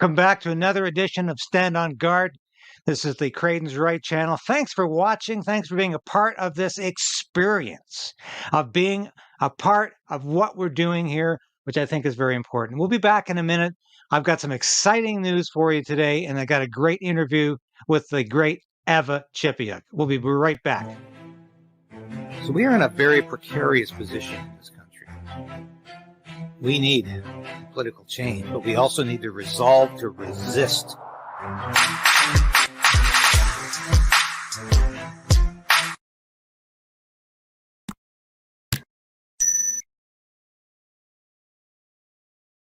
Welcome back to another edition of Stand on Guard. This is the KRAYDEN'S Right channel. Thanks for watching. Thanks for being a part of this experience of being a part of what we're doing here, which I think is very important. We'll be back in a minute. I've got some exciting news for you today, and I got a great interview with the great Eva Chipiuk. We'll be right back. So we are in a very precarious position in this country. We need political change, but we also need the resolve to resist.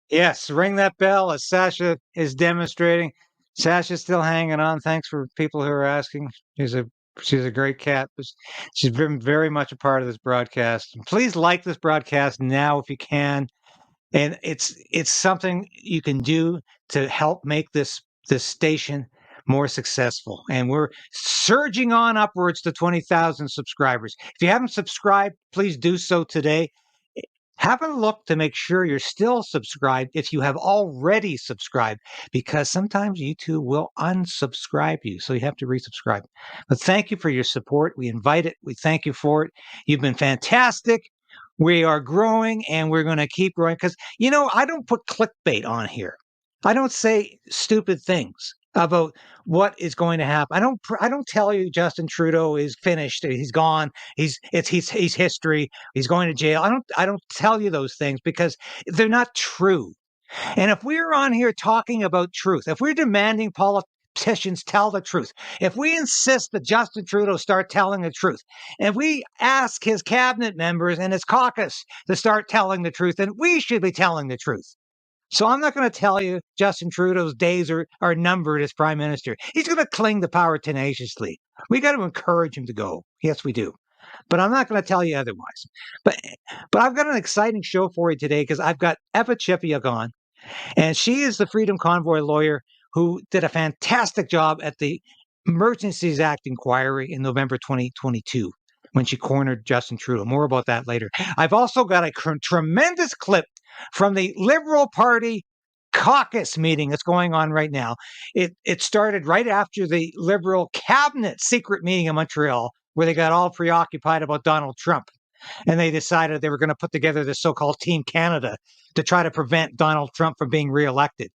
Yes, ring that bell as Sasha is demonstrating. Sasha's still hanging on. Thanks for people who are asking. She's a great cat. She's been very much a part of this broadcast. Please like this broadcast now if you can. And it's something you can do to help make this station more successful. And we're surging on upwards to 20,000 subscribers. If you haven't subscribed, please do so today. Have a look to make sure you're still subscribed if you have already subscribed, because sometimes YouTube will unsubscribe you, so you have to resubscribe. But thank you for your support. We invite it. We thank you for it. You've been fantastic. We are growing, and we're going to keep growing because, you know, I don't put clickbait on here. I don't say stupid things about what is going to happen. I don't tell you Justin Trudeau is finished. He's gone. He's history. He's going to jail. I don't tell you those things because they're not true. And if we're on here talking about truth, if we're demanding politicians tell the truth, if we insist that Justin Trudeau start telling the truth, and we ask his cabinet members and his caucus to start telling the truth, then we should be telling the truth. So I'm not going to tell you Justin Trudeau's days are numbered as prime minister. He's going to cling to power tenaciously. We got to encourage him to go. Yes, we do. But I'm not going to tell you otherwise. But I've got an exciting show for you today because I've got Eva Chipiuk on, and she is the Freedom Convoy lawyer who did a fantastic job at the Emergencies Act inquiry in November 2022 when she cornered Justin Trudeau. More about that later. I've also got a tremendous clip from the Liberal Party caucus meeting that's going on right now. It started right after the Liberal cabinet secret meeting in Montreal, where they got all preoccupied about Donald Trump. And they decided they were going to put together this so-called Team Canada to try to prevent Donald Trump from being reelected.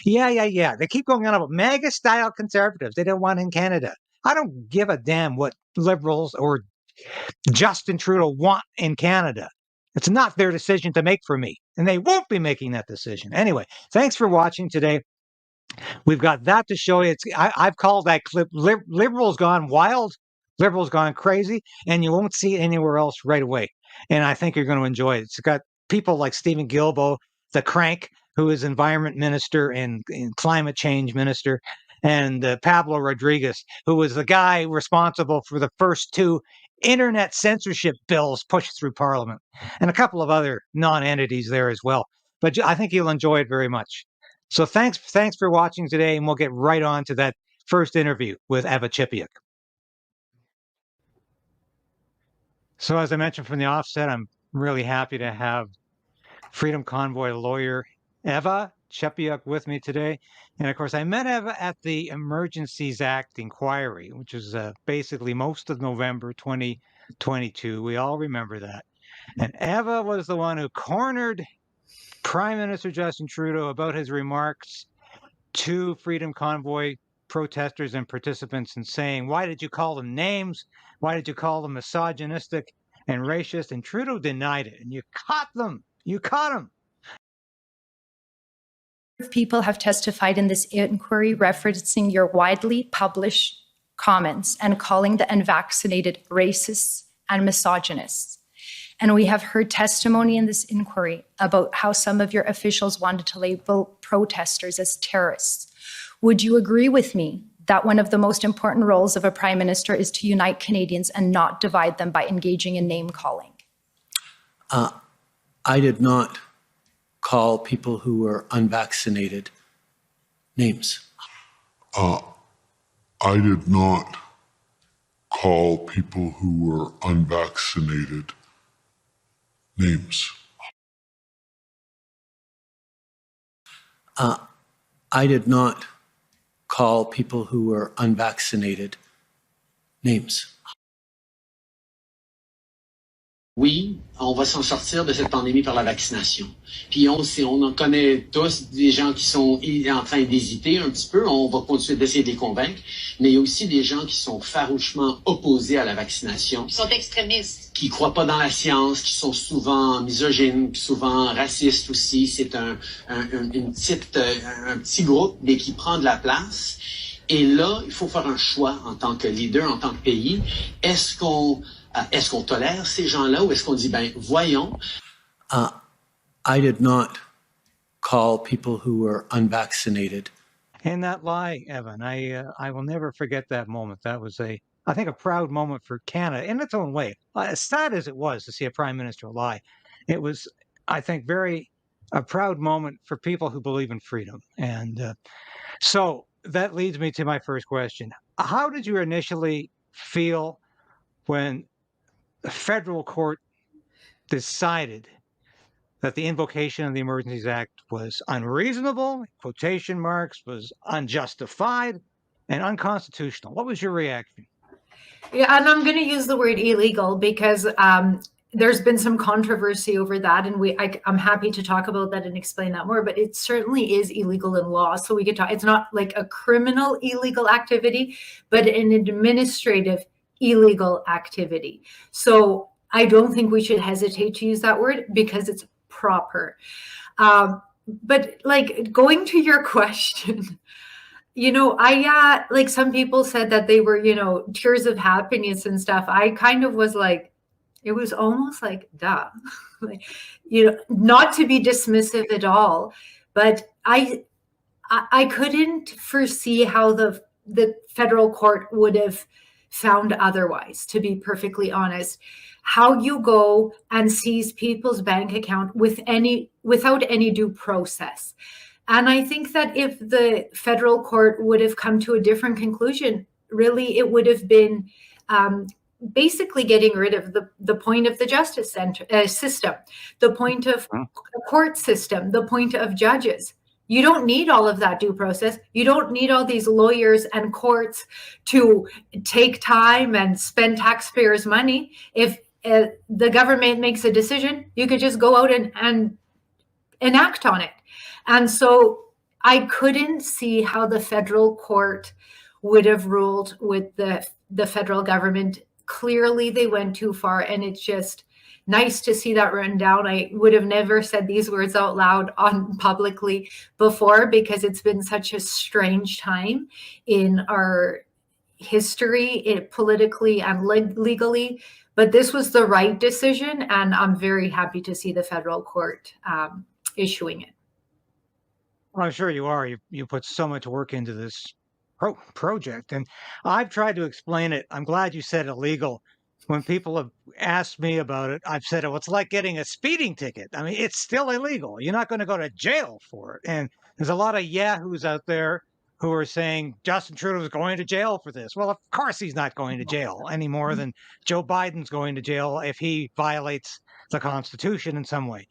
Yeah. They keep going on about MAGA-style conservatives. They don't want in Canada. I don't give a damn what Liberals or Justin Trudeau want in Canada. It's not their decision to make for me, and they won't be making that decision. Anyway, thanks for watching today. We've got that to show you. I've called that clip Liberals Gone Wild, Liberals Gone Crazy, and you won't see it anywhere else right away. And I think you're going to enjoy it. It's got people like Stephen Guilbeault, the crank, who is environment minister and climate change minister, and Pablo Rodriguez, who was the guy responsible for the first two internet censorship bills pushed through Parliament, and a couple of other non-entities there as well. But I think you'll enjoy it very much. So thanks for watching today, and we'll get right on to that first interview with Eva Chipiuk. So as I mentioned from the offset, I'm really happy to have Freedom Convoy lawyer Eva Chipiuk with me today. And of course, I met Eva at the Emergencies Act inquiry, which is basically most of November 2022. We all remember that. And Eva was the one who cornered Prime Minister Justin Trudeau about his remarks to Freedom Convoy protesters and participants and saying, why did you call them names? Why did you call them misogynistic and racist? And Trudeau denied it. And you caught them. You caught him. People have testified in this inquiry referencing your widely published comments and calling the unvaccinated racists and misogynists. And we have heard testimony in this inquiry about how some of your officials wanted to label protesters as terrorists. Would you agree with me that one of the most important roles of a prime minister is to unite Canadians and not divide them by engaging in name calling? I did not call people who were unvaccinated names. I did not call people who were unvaccinated names. I did not call people who were unvaccinated names. Oui, on va s'en sortir de cette pandémie par la vaccination. Puis on en connaît tous des gens qui sont en train d'hésiter un petit peu. On va continuer d'essayer de les convaincre. Mais il y a aussi des gens qui sont farouchement opposés à la vaccination. Qui sont extrémistes. Qui croient pas dans la science, qui sont souvent misogynes, souvent racistes aussi. C'est un petit groupe, mais qui prend de la place. Et là, il faut faire un choix en tant que leader, en tant que pays. Est-ce qu'on tolère ces gens-là ou est-ce qu'on dit, ben, voyons? I did not call people who were unvaccinated. And that lie, Evan, I will never forget that moment. That was I think, a proud moment for Canada in its own way. As sad as it was to see a prime minister lie, it was, I think, a proud moment for people who believe in freedom. And so that leads me to my first question. How did you initially feel when the federal court decided that the invocation of the Emergencies Act was unreasonable, quotation marks, was unjustified, and unconstitutional? What was your reaction? Yeah, and I'm going to use the word illegal because there's been some controversy over that, and I'm happy to talk about that and explain that more, but it certainly is illegal in law. So we could talk, it's not like a criminal illegal activity, but an administrative illegal activity. So I don't think we should hesitate to use that word because it's proper. But like going to your question, like some people said that they were, tears of happiness and stuff. I kind of was like, it was almost like, duh, like, not to be dismissive at all, but I couldn't foresee how the federal court would have found otherwise, to be perfectly honest. How you go and seize people's bank account without any due process. And I think that if the federal court would have come to a different conclusion, really it would have been basically getting rid of the point of the justice system, the point of the court system, the point of judges. You don't need all of that due process. You don't need all these lawyers and courts to take time and spend taxpayers' money. If the government makes a decision, you could just go out and enact on it. And so I couldn't see how the federal court would have ruled with the federal government. Clearly, they went too far, and it's just nice to see that written down. I would have never said these words out loud publicly before because it's been such a strange time in our history, politically and legally. But this was the right decision, and I'm very happy to see the federal court issuing it. Well, I'm sure you are. You put so much work into this project, and I've tried to explain it. I'm glad you said illegal. When people have asked me about it, I've said, oh, it's like getting a speeding ticket. I mean, it's still illegal. You're not going to go to jail for it. And there's a lot of yahoos out there who are saying Justin Trudeau is going to jail for this. Well, of course he's not going to jail any more than Joe Biden's going to jail if he violates the Constitution in some way.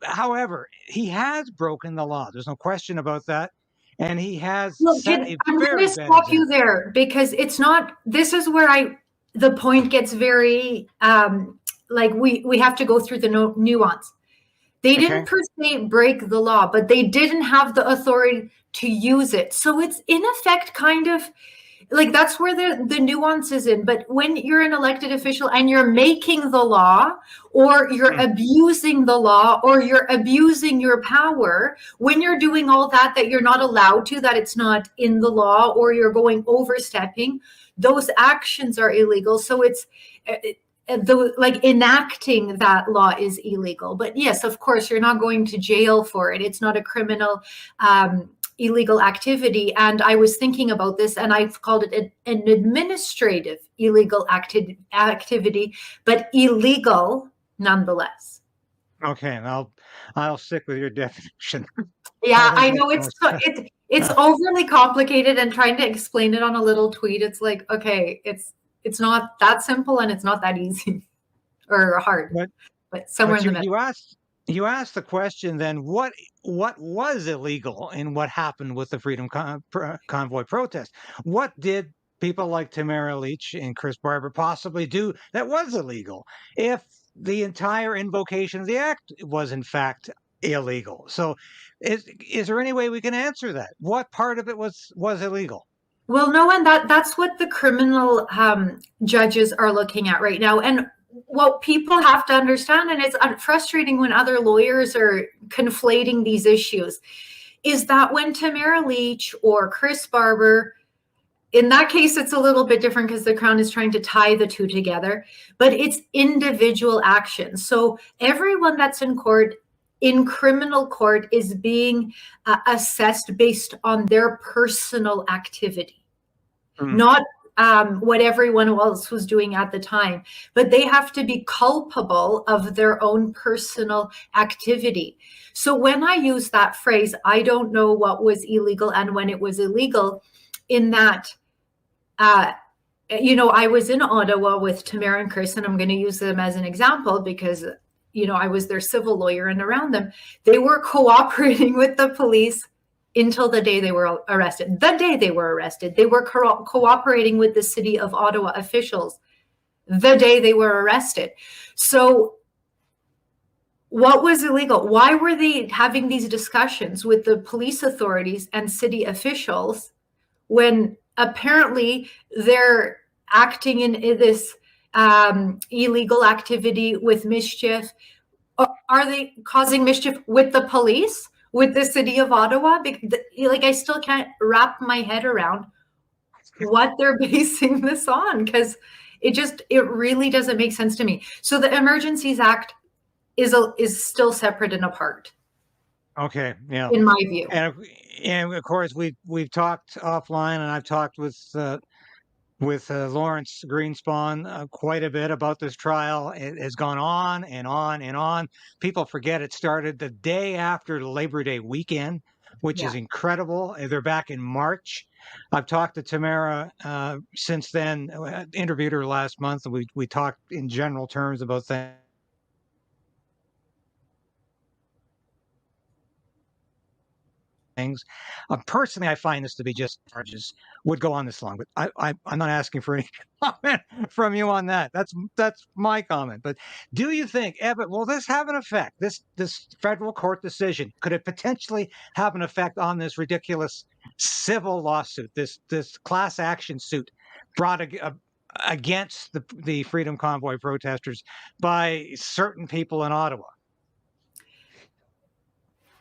However, he has broken the law. There's no question about that. And he has set a I'm very going to stop you there because it's not, this is where the point gets very, like we have to go through the nuance. They didn't per se break the law, but they didn't have the authority to use it. So it's in effect kind of like that's where the nuance is in. But when you're an elected official and you're making the law or you're abusing the law or you're abusing your power, when you're doing all that you're not allowed to, that it's not in the law or you're going overstepping, those actions are illegal. So it's like enacting that law is illegal. But yes, of course, you're not going to jail for it. It's not a criminal illegal activity. And I was thinking about this and I've called it an administrative illegal activity, but illegal nonetheless. Okay, I'll stick with your definition. Yeah, I know it's overly complicated, and trying to explain it on a little tweet, it's like, okay, it's not that simple and it's not that easy or hard, but somewhere in the middle. you asked the question then, what was illegal in what happened with the Freedom Convoy protest? What did people like Tamara Lich and Chris Barber possibly do that was illegal if the entire invocation of the act was in fact illegal? So is there any way we can answer that? What part of it was illegal? Well, no, and that's what the criminal judges are looking at right now. And what people have to understand, and it's frustrating when other lawyers are conflating these issues, is that when Tamara Lich or Chris Barber, in that case, it's a little bit different because the Crown is trying to tie the two together, but it's individual actions. So everyone that's in court, in criminal court, is being assessed based on their personal activity, not what everyone else was doing at the time, but they have to be culpable of their own personal activity. So when I use that phrase, I don't know what was illegal and when it was illegal, in that, I was in Ottawa with Tamara and Chris, and I'm going to use them as an example because, I was their civil lawyer, and around them, they were cooperating with the police until the day they were arrested. The day they were arrested, they were cooperating with the City of Ottawa officials the day they were arrested. So what was illegal? Why were they having these discussions with the police authorities and city officials when apparently they're acting in this illegal activity with mischief? Are they causing mischief with the police, with the City of Ottawa? I still can't wrap my head around what they're basing this on, because it really doesn't make sense to me. So the Emergencies Act is still separate and apart. Okay, yeah. In my view. And of course we've talked offline, and I've talked with Lawrence Greenspan quite a bit about this trial. It has gone on and on and on. People forget it started the day after Labor Day weekend, which is incredible. They're back in March. I've talked to Tamara since then, interviewed her last month, and we talked in general terms about things. Personally, I find this to be just charges would go on this long, but I'm not asking for any comment from you on that. That's my comment. But do you think, Eva, will this have an effect? This federal court decision, could it potentially have an effect on this ridiculous civil lawsuit, this class action suit brought against the Freedom Convoy protesters by certain people in Ottawa?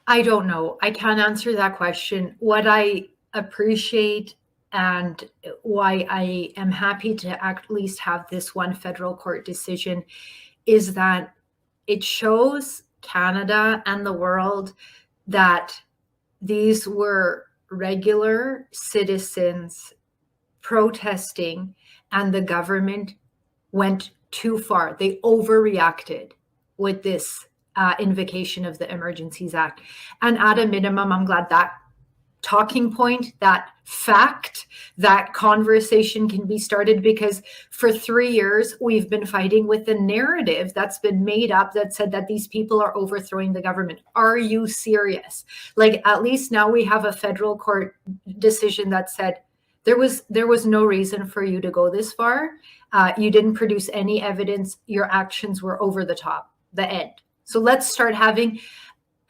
I don't know. I can't answer that question. What I appreciate and why I am happy to at least have this one federal court decision is that it shows Canada and the world that these were regular citizens protesting, and the government went too far. They overreacted with this invocation of the Emergencies Act. And at a minimum, I'm glad that talking point, that fact, that conversation can be started, because for 3 years, we've been fighting with the narrative that's been made up that said that these people are overthrowing the government. Are you serious? At least now we have a federal court decision that said there was no reason for you to go this far. You didn't produce any evidence. Your actions were over the top, the end. So let's start having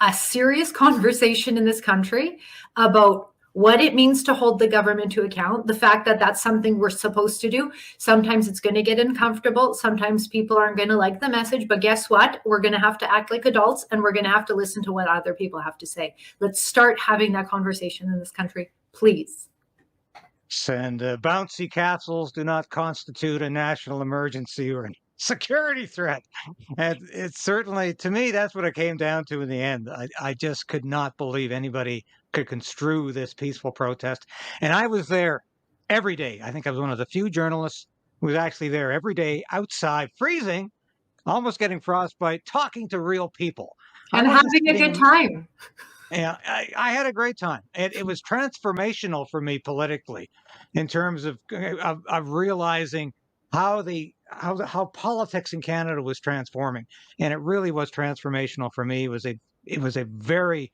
a serious conversation in this country about what it means to hold the government to account, the fact that that's something we're supposed to do. Sometimes it's going to get uncomfortable. Sometimes people aren't going to like the message, but guess what? We're going to have to act like adults, and we're going to have to listen to what other people have to say. Let's start having that conversation in this country, please. And bouncy castles do not constitute a national emergency or security threat. And it's certainly, to me, that's what it came down to in the end. I just could not believe anybody could construe this peaceful protest. And I was there every day. I think I was one of the few journalists who was actually there every day outside, freezing, almost getting frostbite, talking to real people. And having a good time. Yeah, I had a great time. It was transformational for me politically, in terms of realizing how how politics in Canada was transforming, and it really was transformational for me. It was a very,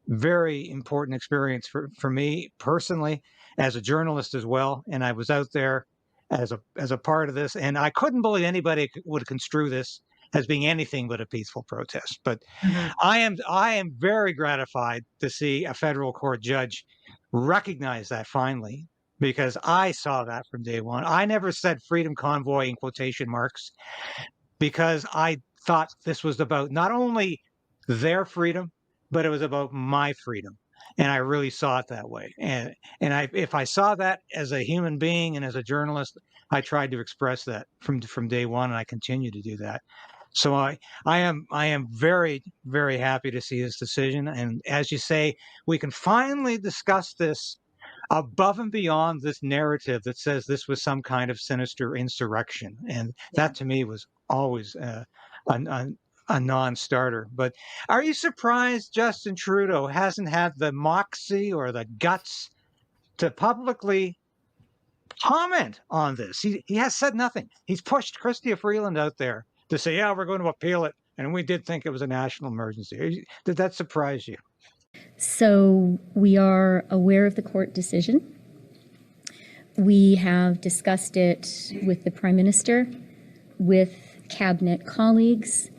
very important experience for me personally, as a journalist as well. And I was out there as a part of this, and I couldn't believe anybody would construe this as being anything but a peaceful protest. But I am very gratified to see a federal court judge recognize that finally, because I saw that from day one. I never said freedom convoy in quotation marks, because I thought this was about not only their freedom, but it was about my freedom. And I really saw it that way. And if I saw that as a human being and as a journalist, I tried to express that from day one, and I continue to do that. So I am very, very happy to see this decision. And as you say, we can finally discuss this above and beyond this narrative that says this was some kind of sinister insurrection. And that to me was always a non-starter. But are you surprised Justin Trudeau hasn't had the moxie or the guts to publicly comment on this? He has said nothing. He's pushed Chrystia Freeland out there to say, yeah, we're going to appeal it, and we did think it was a national emergency. Did that surprise you? So we are aware of the court decision. We have discussed it with the Prime Minister, with cabinet colleagues,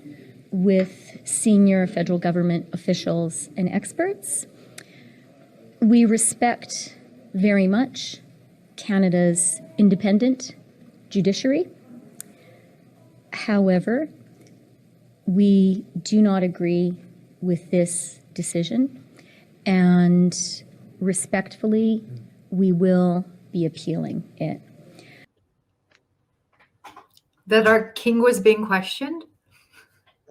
with senior federal government officials and experts. We respect very much Canada's independent judiciary. However, we do not agree with this decision, and respectfully, we will be appealing it. That our king was being questioned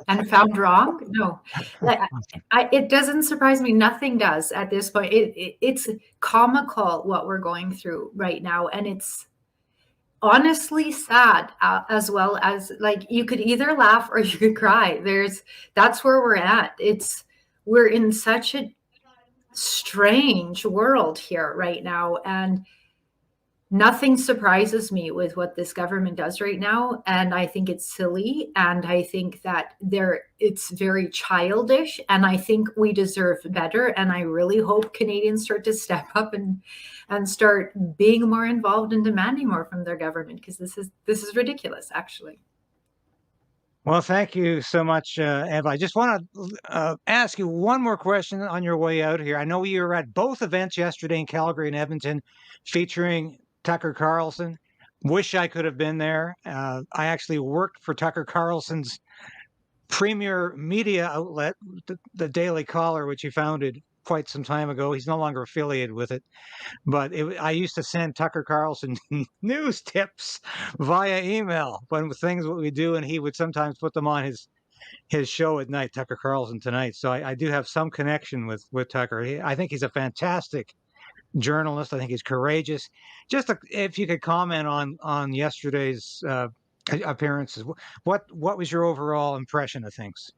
and found wrong? No, it doesn't surprise me. Nothing does at this point. It's comical what we're going through right now, and it's honestly sad, as well as, like, you could either laugh or you could cry. That's where we're at. We're in such a strange world here right now, and nothing surprises me with what this government does right now. And I think it's silly, and I think that it's very childish, and I think we deserve better. And I really hope Canadians start to step up and start being more involved and demanding more from their government, because this is ridiculous, actually. Well, thank you so much, Eva. I just want to ask you one more question on your way out here. I know you were at both events yesterday in Calgary and Edmonton featuring Tucker Carlson. Wish I could have been there. I actually worked for Tucker Carlson's premier media outlet, the Daily Caller, which he founded quite some time ago. He's no longer affiliated with it, but I used to send Tucker Carlson news tips via email when things what we do, and he would sometimes put them on his show at night, Tucker Carlson Tonight. So I do have some connection with Tucker. I think he's a fantastic journalist. I think he's courageous. Just if you could comment on yesterday's appearances, what was your overall impression of things?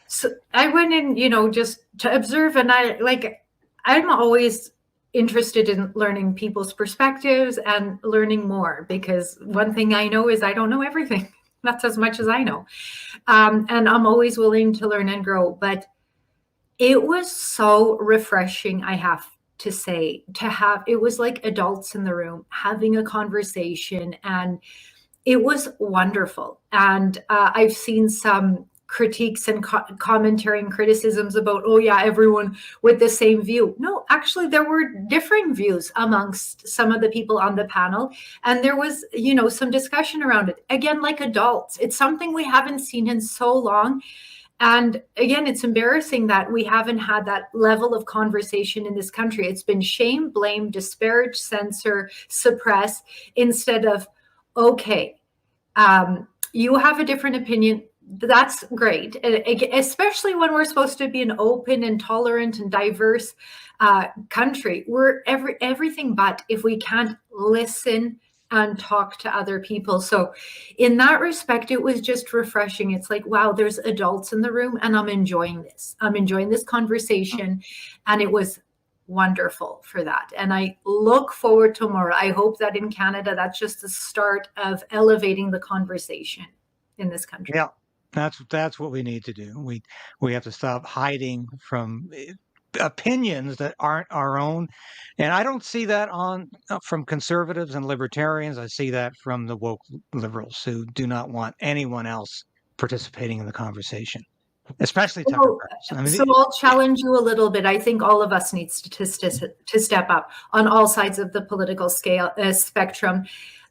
So I went in, just to observe, and I'm always interested in learning people's perspectives and learning more, because one thing I know is I don't know everything. That's as much as I know. And I'm always willing to learn and grow. But it was so refreshing, I have to say, it was like adults in the room having a conversation, and it was wonderful. And I've seen some critiques and commentary and criticisms about, oh yeah, everyone with the same view. No, actually, there were differing views amongst some of the people on the panel, and there was, some discussion around it. Again, like adults, it's something we haven't seen in so long. And again, it's embarrassing that we haven't had that level of conversation in this country. It's been shame, blame, disparage, censor, suppress, instead of, okay, you have a different opinion. That's great, especially when we're supposed to be an open and tolerant and diverse country. We're everything but if we can't listen and talk to other people. So in that respect, it was just refreshing. It's like, wow, there's adults in the room, and I'm enjoying this. I'm enjoying this conversation. And it was wonderful for that. And I look forward to more. I hope that in Canada, that's just the start of elevating the conversation in this country. Yeah, that's what we need to do. We have to stop hiding from opinions that aren't our own. And I don't see that from conservatives and libertarians. I see that from the woke liberals who do not want anyone else participating in the conversation, especially Tucker Carlson. So I'll challenge you a little bit. I think all of us needs to step up on all sides of the political spectrum.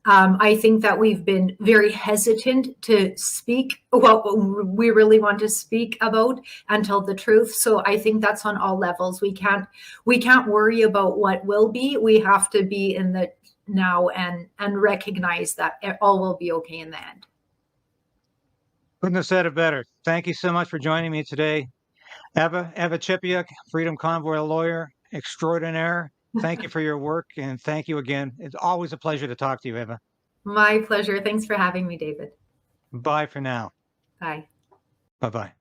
I think that we've been very hesitant to speak what we really want to speak about and tell the truth. So I think that's on all levels. We can't worry about what will be. We have to be in the now and recognize that all will be okay in the end. Couldn't have said it better. Thank you so much for joining me today. Eva Chipiuk, Freedom Convoy lawyer extraordinaire. Thank you for your work, and thank you again. It's always a pleasure to talk to you, Eva. My pleasure. Thanks for having me, David. Bye for now. Bye. Bye-bye.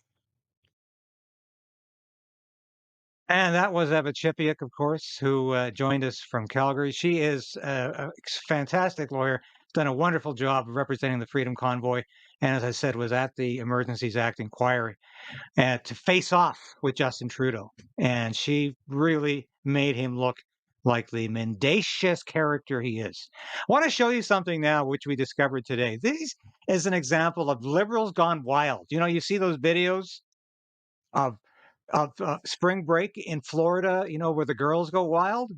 And that was Eva Chipiuk, of course, who joined us from Calgary. She is a fantastic lawyer, done a wonderful job of representing the Freedom Convoy, and as I said, was at the Emergencies Act inquiry to face off with Justin Trudeau. And she really made him look like the mendacious character he is. I want to show you something now, which we discovered today. This is an example of liberals gone wild. You know, you see those videos of spring break in Florida, you know, where the girls go wild.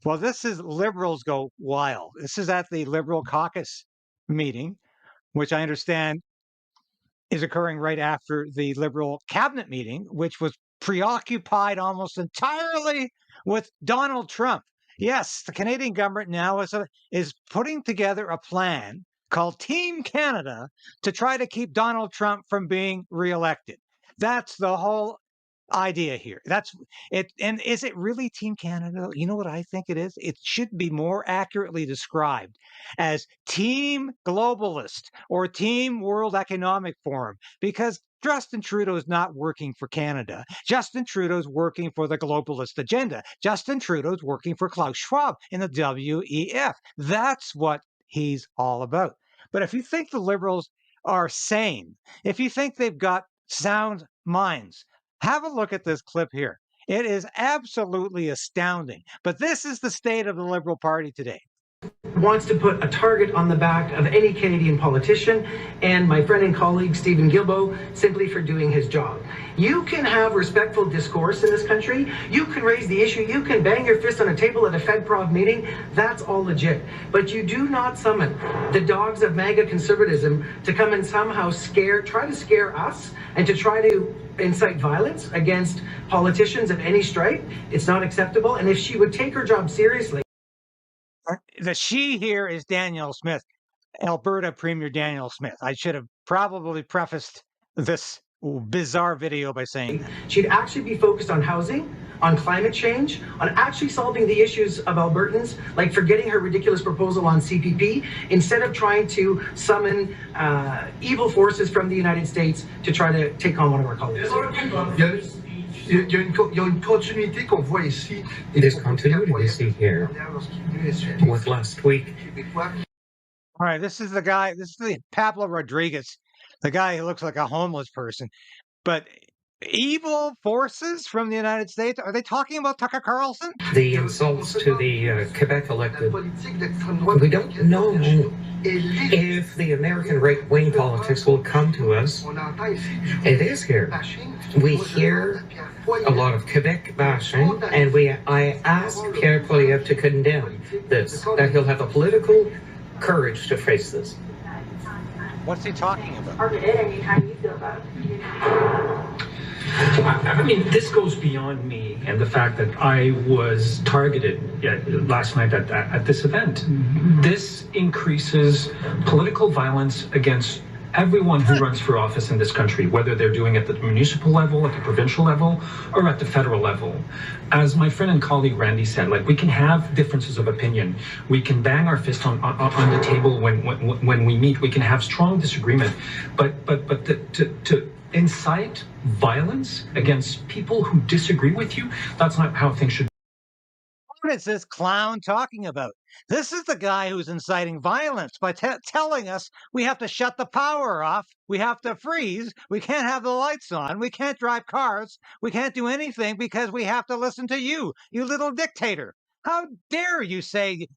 Well, this is liberals go wild. This is at the Liberal caucus meeting, which I understand is occurring right after the Liberal cabinet meeting, which was preoccupied almost entirely with Donald Trump. Yes, the Canadian government now is putting together a plan called Team Canada to try to keep Donald Trump from being reelected. That's the whole idea here. That's it. And is it really Team Canada? You know what I think it is? It should be more accurately described as Team Globalist or Team World Economic Forum, because Justin Trudeau is not working for Canada. Justin Trudeau's working for the globalist agenda. Justin Trudeau's working for Klaus Schwab in the WEF. That's what he's all about. But if you think the Liberals are sane, if you think they've got sound minds, have a look at this clip here. It is absolutely astounding. But this is the state of the Liberal Party today. Wants to put a target on the back of any Canadian politician and my friend and colleague Stephen Guilbeault simply for doing his job. You can have respectful discourse in this country. You can raise the issue. You can bang your fist on a table at a FedProv meeting. That's all legit. But you do not summon the dogs of MAGA conservatism to come and somehow try to scare us and to try to incite violence against politicians of any stripe. It's not acceptable. And if she would take her job seriously. The she here is Danielle Smith, Alberta Premier Danielle Smith. I should have probably prefaced this bizarre video by saying that. She'd actually be focused on housing, on climate change, on actually solving the issues of Albertans, like forgetting her ridiculous proposal on CPP, instead of trying to summon evil forces from the United States to try to take on one of our colleagues. Il y a une continuité qu'on voit ici. There's continuity we see here with last week. All right, this is the guy, this is the Pablo Rodriguez, the guy who looks like a homeless person. But evil forces from the United States, are they talking about Tucker Carlson? The insults to the Quebec elected. We don't know if the American right-wing politics will come to us. It is here. We hear a lot of Quebec bashing, and I asked Pierre Poilievre to condemn this, that he'll have the political courage to face this. What's he talking about? I mean, this goes beyond me and the fact that I was targeted last night at this event. This increases political violence against everyone who runs for office in this country, whether they're doing it at the municipal level, at the provincial level, or at the federal level. As my friend and colleague Randy said, like, we can have differences of opinion. We can bang our fist on the table when we meet. We can have strong disagreement, but to incite violence against people who disagree with you, that's not how things should be. What is this clown talking about? This is the guy who's inciting violence by telling us we have to shut the power off, we have to freeze, we can't have the lights on, we can't drive cars, we can't do anything because we have to listen to you, you little dictator. How dare you say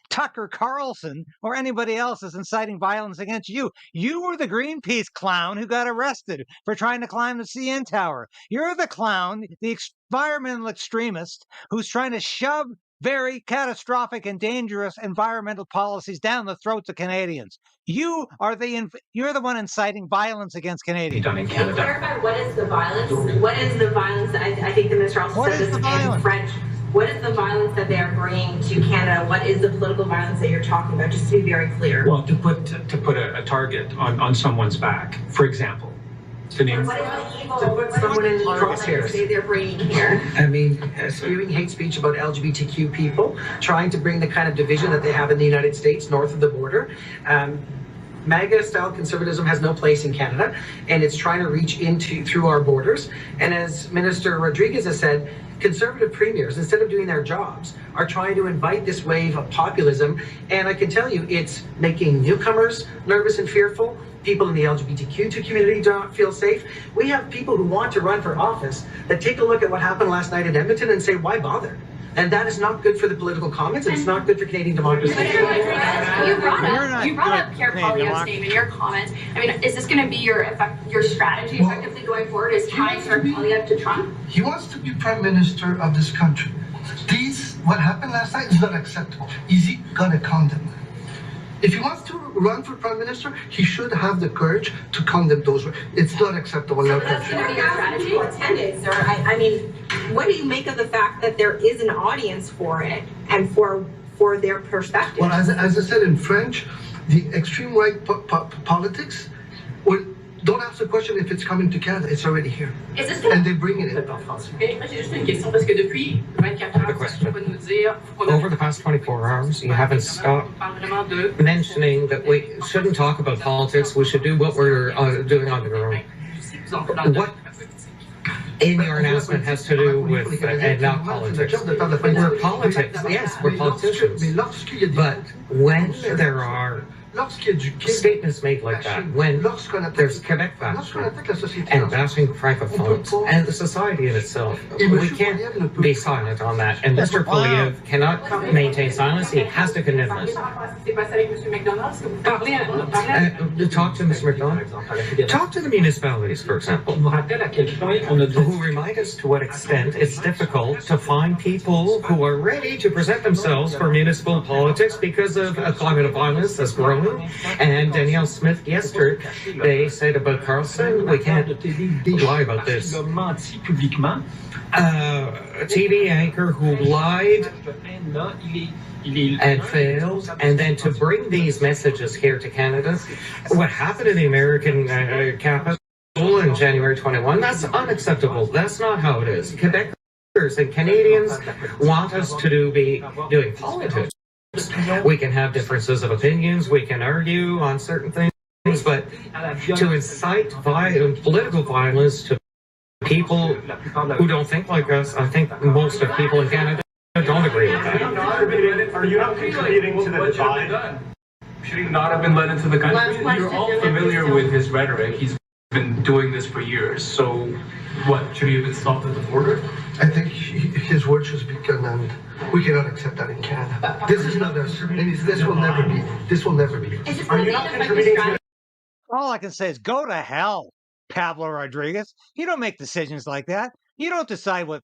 Tucker Carlson or anybody else is inciting violence against you? You were the Greenpeace clown who got arrested for trying to climb the CN Tower. You're the clown, the environmental extremist who's trying to shove very catastrophic and dangerous environmental policies down the throats of Canadians. You're the one inciting violence against Canadians. Done in Canada. Can you clarify what is the violence? What is the violence? I think the minister also said this in French. What is the violence that they are bringing to Canada? What is the political violence that you're talking about? Just to be very clear. Well, to put a target on someone's back, for example. To name what is the evil? To put someone in crosshairs. Say they're bringing here. I mean, spewing hate speech about LGBTQ people, trying to bring the kind of division that they have in the United States north of the border. MAGA-style conservatism has no place in Canada, and it's trying to reach through our borders. And as Minister Rodriguez has said, conservative premiers, instead of doing their jobs, are trying to invite this wave of populism. And I can tell you, it's making newcomers nervous and fearful. People in the LGBTQ community do not feel safe. We have people who want to run for office that take a look at what happened last night in Edmonton and say, why bother? And that is not good for the political comments, and it's not good for Canadian democracy. You brought up Pierre Poilievre's name in your comments. I mean, is this going to be your strategy effectively going forward? Is tying Pierre Poilievre to Trump? He wants to be prime minister of this country. What happened last night is not acceptable. Is he gonna condemn? If he wants to run for prime minister, he should have the courage to condemn those. It's not acceptable in our country. That's going to be your strategy. Attendance, or I mean, what do you make of the fact that there is an audience for it and for their perspective? Well, as I said in French, the extreme right politics don't ask the question if it's coming to Canada. It's already here. And they bring it in. Over the past 24 hours, you haven't stopped mentioning that we shouldn't talk about politics. We should do what we're doing on the ground. What in your announcement has to do with and not politics? We're politics. Yes, we're politicians. But when there are statements made like that, when there's Quebec bashing and bashing francophones and the society in itself, we can't be silent on that. And Mr. Poilievre cannot maintain silence. He has to condemn this. Talk to Mr. McDonald. Talk to the municipalities, for example, who remind us to what extent it's difficult to find people who are ready to present themselves for municipal politics because of a climate of violence that's growing. And Danielle Smith yesterday said about Carlson, we can't lie about this. A TV anchor who lied and failed, and then to bring these messages here to Canada. What happened in the American capital in January 21, that's unacceptable. That's not how it is. Quebecers and Canadians want us to be doing politics. We can have differences of opinions, we can argue on certain things, but to incite political violence to people who don't think like us, I think most of people in Canada don't agree with that. Are you not contributing to the divide? Should he not have been let into the country? You're all familiar with his rhetoric. He's been doing this for years. So what, should he have been stopped at the border? I think his words should be condemned. We cannot accept that in Canada. This is not us. This will never be. This will never be. Are you not contributing to? All I can say is go to hell, Pablo Rodriguez. You don't make decisions like that. You don't decide what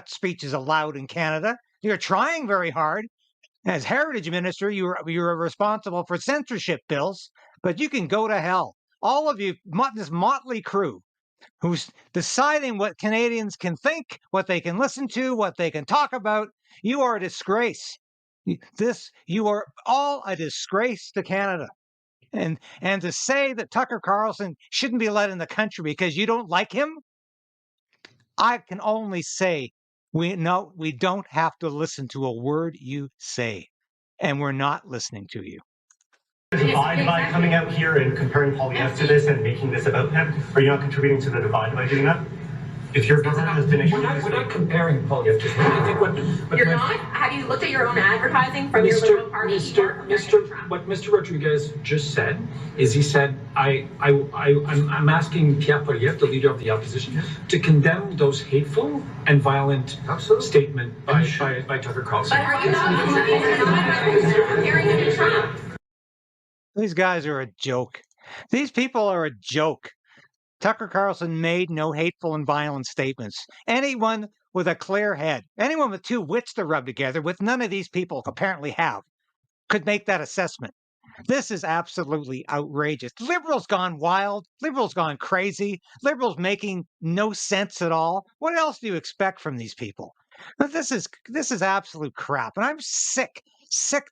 speech is allowed in Canada. You're trying very hard. As Heritage Minister, you're responsible for censorship bills, but you can go to hell. All of you, this motley crew, who's deciding what Canadians can think, what they can listen to, what they can talk about. You are a disgrace. You are all a disgrace to Canada. And to say that Tucker Carlson shouldn't be let in the country because you don't like him, I can only say we don't have to listen to a word you say, and we're not listening to you. Divide by coming out here and comparing Poilievre to this and making this about him? Are you not contributing to the divide by doing that? If your We're not comparing Poilievre to him. I think You're not? Have you looked at your own advertising from your Liberal Party? What Mr. Rodriguez just said is he said, I'm asking Pierre Poilievre, the leader of the opposition, to condemn those hateful and violent statement by Tucker Carlson. But are you not comparing him to Trump? These guys are a joke. These people are a joke. Tucker Carlson made no hateful and violent statements. Anyone with a clear head, anyone with two wits to rub together, with none of these people apparently have, could make that assessment. This is absolutely outrageous. Liberals gone wild. Liberals gone crazy. Liberals making no sense at all. What else do you expect from these people? But this is absolute crap. And I'm sick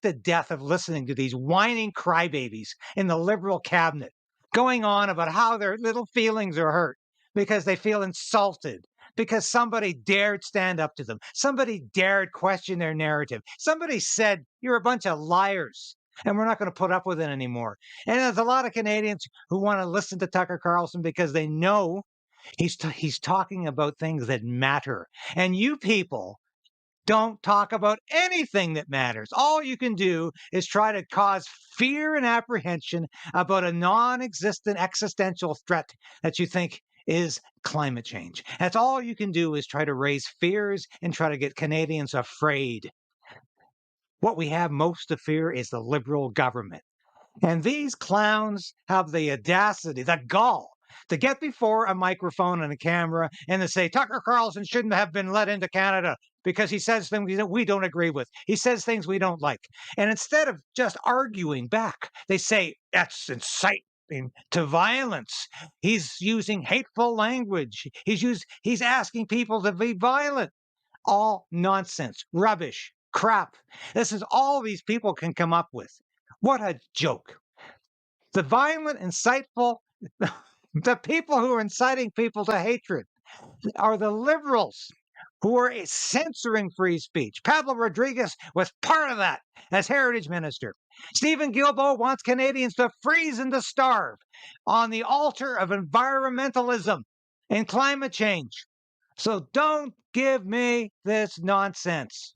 to death of listening to these whining crybabies in the Liberal cabinet going on about how their little feelings are hurt because they feel insulted, because somebody dared stand up to them. Somebody dared question their narrative. Somebody said, you're a bunch of liars and we're not going to put up with it anymore. And there's a lot of Canadians who want to listen to Tucker Carlson because they know he's talking about things that matter. And you people don't talk about anything that matters. All you can do is try to cause fear and apprehension about a non-existent existential threat that you think is climate change. That's all you can do, is try to raise fears and try to get Canadians afraid. What we have most to fear is the Liberal government. And these clowns have the audacity, the gall, to get before a microphone and a camera and to say Tucker Carlson shouldn't have been let into Canada because he says things that we don't agree with. He says things we don't like. And instead of just arguing back, they say that's inciting to violence. He's using hateful language. He's asking people to be violent. All nonsense, rubbish, crap. This is all these people can come up with. What a joke. The violent, insightful, the people who are inciting people to hatred are the Liberals who are censoring free speech. Pablo Rodriguez was part of that as Heritage Minister. Stephen Guilbeault wants Canadians to freeze and to starve on the altar of environmentalism and climate change. So don't give me this nonsense.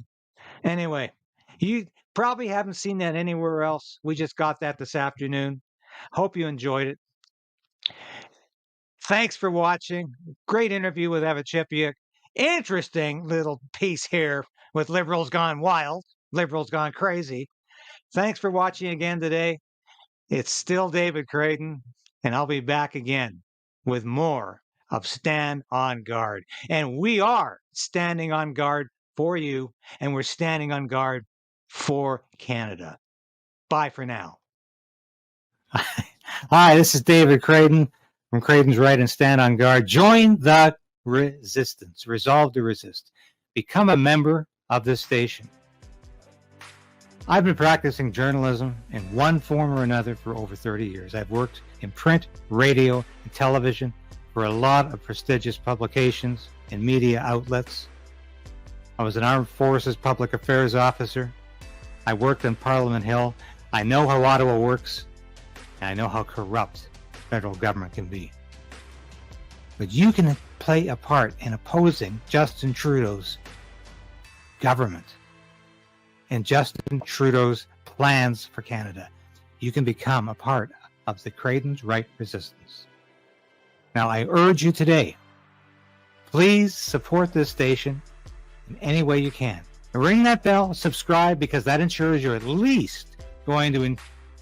Anyway, you probably haven't seen that anywhere else. We just got that this afternoon. Hope you enjoyed it. Thanks for watching. Great interview with Eva Chipiuk. Interesting little piece here with Liberals gone wild, Liberals gone crazy. Thanks for watching again today. It's still David Crayden, and I'll be back again with more of Stand on Guard. And we are standing on guard for you, and we're standing on guard for Canada. Bye for now. Hi, this is David Crayden from Crayden's Right and Stand on Guard. Join the resistance. Resolve to resist. Become a member of this station. I've been practicing journalism in one form or another for over 30 years. I've worked in print, radio, and television for a lot of prestigious publications and media outlets. I was an Armed Forces Public Affairs officer. I worked on Parliament Hill. I know how Ottawa works, and I know how corrupt federal government can be. But you can play a part in opposing Justin Trudeau's government and Justin Trudeau's plans for Canada. You can become a part of the Crayden's Right resistance. Now, I urge you today, please support this station in any way you can. Ring that bell, subscribe, because that ensures you're at least going to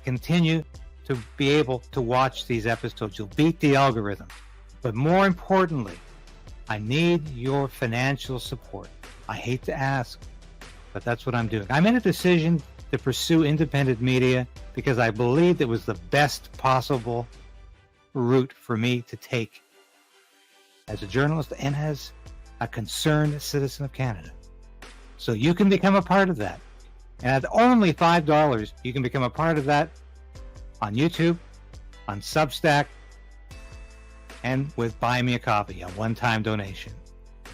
continue to be able to watch these episodes. You'll beat the algorithm. But more importantly, I need your financial support. I hate to ask, but that's what I'm doing. I made a decision to pursue independent media because I believed it was the best possible route for me to take as a journalist and as a concerned citizen of Canada. So you can become a part of that. And at only $5, you can become a part of that on YouTube, on Substack, and with Buy Me a Coffee, a one-time donation.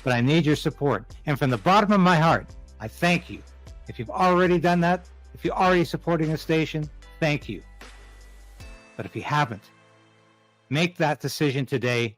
But I need your support. And from the bottom of my heart, I thank you. If you've already done that, if you're already supporting the station, thank you. But if you haven't, make that decision today